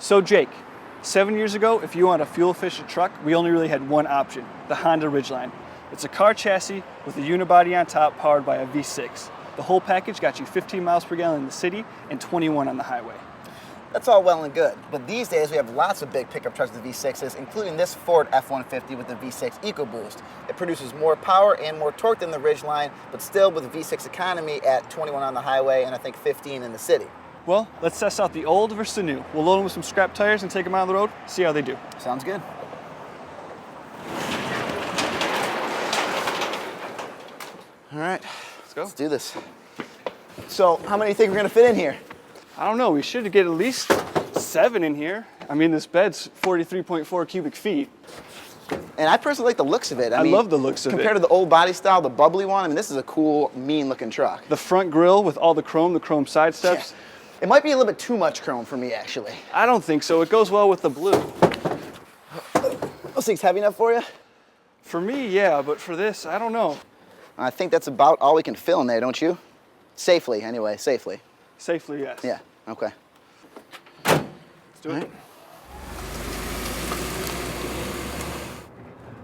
So Jake, 7 years ago, if you want a fuel-efficient truck, we only really had one option, the Honda Ridgeline. It's a car chassis with a unibody on top powered by a V6. The whole package got you 15 miles per gallon in the city and 21 on the highway. That's all well and good, but these days we have lots of big pickup trucks with V6s, including this Ford F-150 with the V6 EcoBoost. It produces more power and more torque than the Ridgeline, but still with a V6 economy at 21 on the highway and I think 15 in the city. Well, let's test out the old versus the new. We'll load them with some scrap tires and take them out on the road, see how they do. Sounds good. All right, let's go. Let's do this. So, how many do you think we're gonna fit in here? I don't know, we should get at least 7 in here. I mean, this bed's 43.4 cubic feet. And I personally like the looks of it. I mean, love the looks of it. Compared to the old body style, the bubbly one, I mean, this is a cool, mean looking truck. The front grille with all the chrome side steps. Yeah. It might be a little bit too much chrome for me, actually. I don't think so. It goes well with the blue. Those things heavy enough for you? For me, yeah, but for this, I don't know. I think that's about all we can fill in there, don't you? Safely, anyway, safely. Safely, yes. Yeah, okay. Let's do it. Right.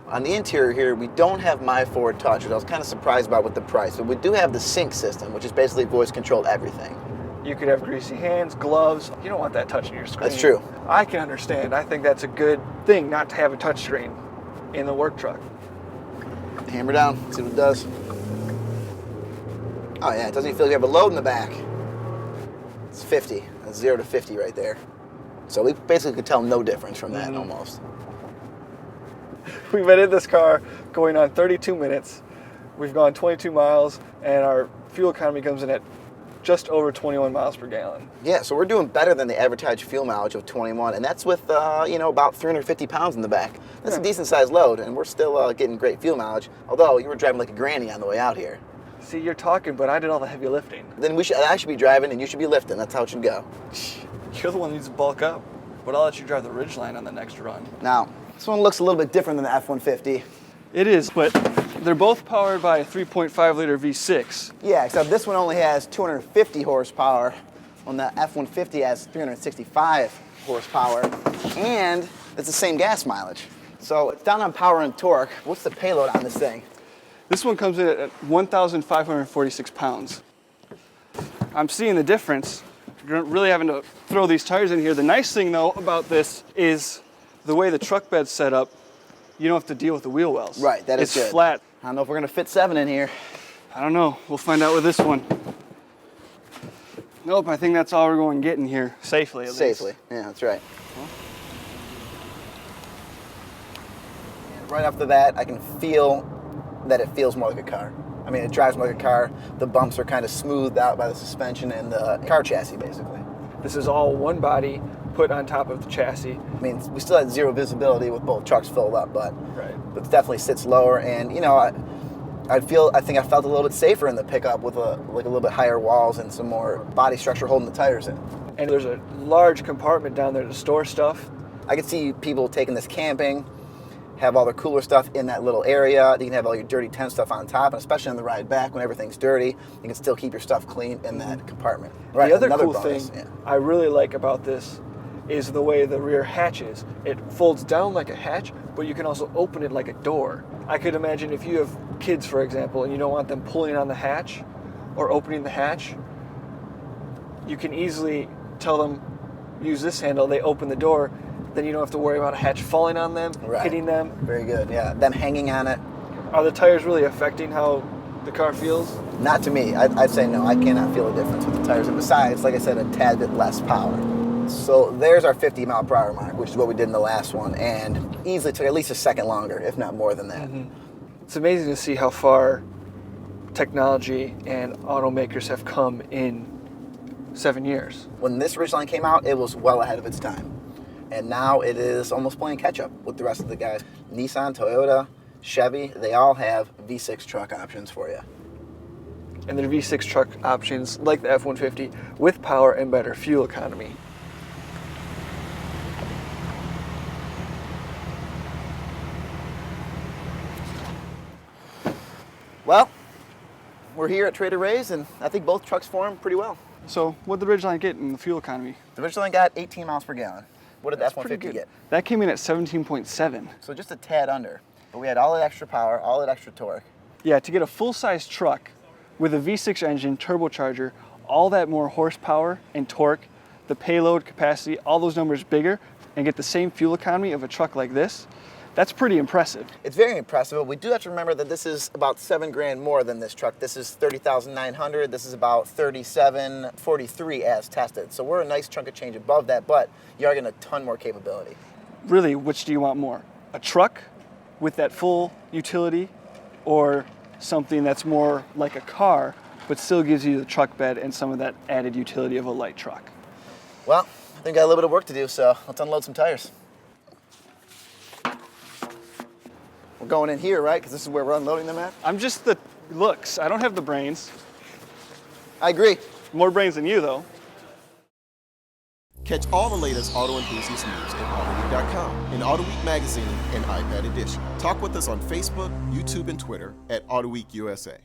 On the interior here, we don't have My Ford Touch, which I was kind of surprised about with the price, but we do have the sync system, which is basically voice-controlled everything. You could have greasy hands, gloves. You don't want that touching your screen. That's true. I can understand. I think that's a good thing not to have a touch screen in the work truck. Hammer down, see what it does. Oh yeah, it doesn't even feel like you have a load in the back. It's 50, that's 0 to 50 right there. So we basically could tell no difference from that almost. We've been in this car going on 32 minutes. We've gone 22 miles and our fuel economy comes in at just over 21 miles per gallon. Yeah, so we're doing better than the advertised fuel mileage of 21, and that's with, about 350 pounds in the back. That's a decent sized load, and we're still getting great fuel mileage, although you were driving like a granny on the way out here. See, you're talking, but I did all the heavy lifting. Then I should be driving and you should be lifting. That's how it should go. You're the one who needs to bulk up, but I'll let you drive the Ridgeline on the next run. Now, this one looks a little bit different than the F-150. It is, but they're both powered by a 3.5 liter V6. Yeah, except this one only has 250 horsepower, when the F-150 has 365 horsepower, and it's the same gas mileage. So it's down on power and torque. What's the payload on this thing? This one comes in at 1,546 pounds. I'm seeing the difference. You're really having to throw these tires in here. The nice thing, though, about this is the way the truck bed's set up, you don't have to deal with the wheel wells. Right, that is good. It's flat. I don't know if we're gonna fit 7 in here. I don't know. We'll find out with this one. Nope, I think that's all we're going to get in here, safely at least. Safely, yeah, that's right. And right off the bat, I can feel that it feels more like a car. I mean, it drives more like a car. The bumps are kind of smoothed out by the suspension and the car chassis, basically. This is all one body put on top of the chassis. I mean, we still had 0 visibility with both trucks filled up, but it definitely sits lower. And I think I felt a little bit safer in the pickup with a little bit higher walls and some more body structure holding the tires in. And there's a large compartment down there to store stuff. I could see people taking this camping, have all their cooler stuff in that little area. You can have all your dirty tent stuff on top, and especially on the ride back when everything's dirty, you can still keep your stuff clean in that compartment. Right. The other Another cool bonus, thing I really like about this is the way the rear hatches. It folds down like a hatch, but you can also open it like a door. I could imagine if you have kids, for example, and you don't want them pulling on the hatch or opening the hatch, you can easily tell them, use this handle, they open the door, then you don't have to worry about a hatch falling on them, hitting them. Very good, yeah. Them hanging on it. Are the tires really affecting how the car feels? Not to me. I'd say no. I cannot feel a difference with the tires. And besides, like I said, a tad bit less power. So there's our 50 mile per hour mark, which is what we did in the last one, and easily took at least a second longer, if not more than that. It's amazing to see how far technology and automakers have come in 7 years. When this Ridgeline came out, it was well ahead of its time. And now it is almost playing catch up with the rest of the guys. Nissan, Toyota, Chevy, they all have V6 truck options for you. And they're V6 truck options like the F-150 with power and better fuel economy. Well, we're here at Trader Ray's, and I think both trucks form pretty well. So what'd the Ridgeline get in the fuel economy? The Ridgeline got 18 miles per gallon. What did the F-150 get? That came in at 17.7. So just a tad under. But we had all that extra power, all that extra torque. Yeah, to get a full-size truck with a V6 engine, turbocharger, all that more horsepower and torque, the payload capacity, all those numbers bigger, and get the same fuel economy of a truck like this, that's pretty impressive. It's very impressive, but we do have to remember that this is about $7,000 more than this truck. This is $30,900. This is about $37,430 as tested. So we're a nice chunk of change above that, but you are getting a ton more capability. Really, which do you want more? A truck with that full utility, or something that's more like a car, but still gives you the truck bed and some of that added utility of a light truck? Well, I think I got a little bit of work to do, so let's unload some tires. We're going in here, right? Because this is where we're unloading them at? I'm just the looks. I don't have the brains. I agree. More brains than you, though. Catch all the latest auto enthusiast news at AutoWeek.com, in AutoWeek Magazine and iPad Edition. Talk with us on Facebook, YouTube, and Twitter at AutoWeek USA.